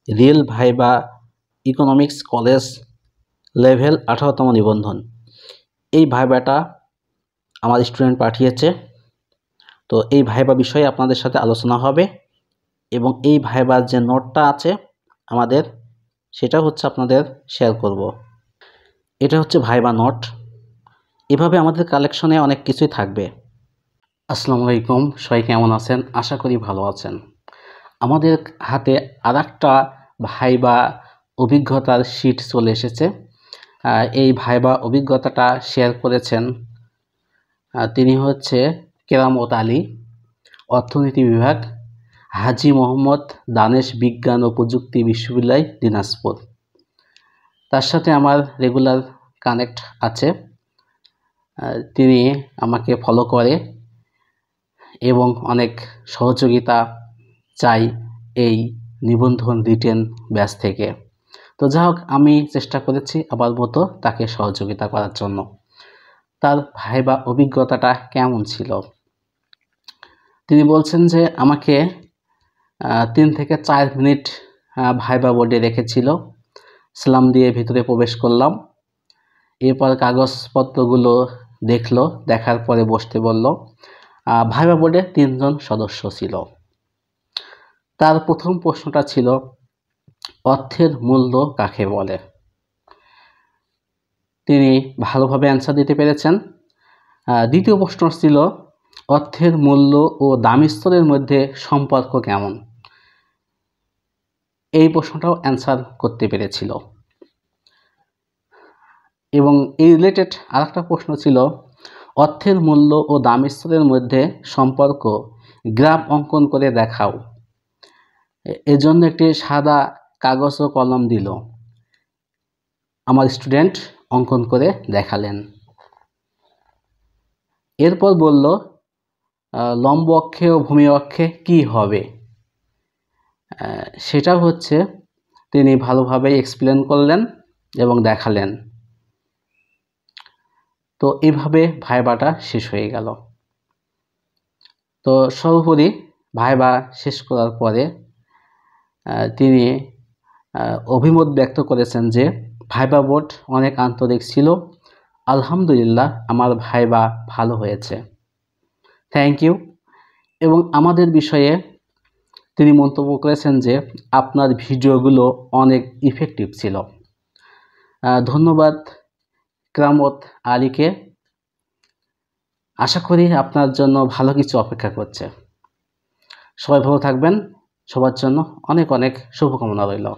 Real viva economics college level 18তম নিবন্ধন। এই ভাইবাটা আমার স্টুডেন্ট পাঠিয়েছে। তো এই ভাইবা বিষয়ে আপনাদের সাথে আলোচনা হবে এবং এই ভাইবার যে নোটটা আছে আমাদের, সেটা হচ্ছে আপনাদের শেয়ার করব। এটা হচ্ছে ভাইবা নোট। এভাবে আমাদের কালেকশনে অনেক কিছুই থাকবে। আসসালামু আলাইকুম, সবাই কেমন আছেন? আশা করি ভালো আছেন। আমাদের হাতে আরেকটা ভাইবা অভিজ্ঞতার শীট চলে এসেছে। এই ভাইবা অভিজ্ঞতাটা শেয়ার করেছেন তিনি হচ্ছে কেরামত আলী, অর্থনীতি বিভাগ, হাজী মোহাম্মদ দানেশ বিজ্ঞান ও প্রযুক্তি বিশ্ববিদ্যালয়, দিনাজপুর। তার সাথে আমার রেগুলার কানেক্ট আছে। তিনি আমাকে ফলো করে এবং অনেক সহযোগিতা চাই এই নিবন্ধন রিটেন ব্যাচ থেকে। তো যাই হোক, আমি চেষ্টা করেছি আবার মতো তাকে সহযোগিতা করার জন্য। তার ভাইবা অভিজ্ঞতাটা কেমন ছিল? তিনি বলছেন যে আমাকে 3 থেকে 4 মিনিট ভাইবা বোর্ডে রেখেছিল। সালাম দিয়ে ভিতরে প্রবেশ করলাম। এরপর কাগজপত্রগুলো দেখলো, দেখার পরে বসতে বলল। ভাইবা বোর্ডে 3 জন সদস্য ছিল। তার প্রথম প্রশ্নটা ছিল, অর্থের মূল্য কাকে বলে? তিনি ভালোভাবে অ্যান্সার দিতে পেরেছেন। দ্বিতীয় প্রশ্ন ছিল, অর্থের মূল্য ও দামি স্তরের মধ্যে সম্পর্ক কেমন? এই প্রশ্নটাও অ্যান্সার করতে পেরেছিল। এবং এই রিলেটেড আরেকটা প্রশ্ন ছিল, অর্থের মূল্য ও দামি স্তরের মধ্যে সম্পর্ক গ্রাফ অঙ্কন করে দেখাও। এজন্য একটি সাদা কাগজ ও কলম দিল। আমার স্টুডেন্ট অঙ্কন করে দেখালেন। এরপর বলল, লম্ব অক্ষে ও ভূমি অক্ষে কি হবে? সেটা হচ্ছে তিনি ভালোভাবে এক্সপ্লেন করলেন এবং দেখালেন। তো এইভাবে ভাইবাটা শেষ হয়ে গেল। তো সর্বোপরি ভাইবা শেষ করার পরে তিনি অভিমত ব্যক্ত করেছেন যে ভাইবা বোর্ড অনেক আন্তরিক ছিল। আলহামদুলিল্লাহ, আমার ভাইবা ভালো হয়েছে, থ্যাংক ইউ। এবং আমাদের বিষয়ে তিনি মন্তব্য করেছেন যে আপনার ভিডিওগুলো অনেক ইফেক্টিভ ছিল। ধন্যবাদ কেরামত আলীকে। আশা করি আপনার জন্য ভালো কিছু অপেক্ষা করছে। সবাই ভালো থাকবেন। সবার জন্য অনেক অনেক শুভকামনা রইল।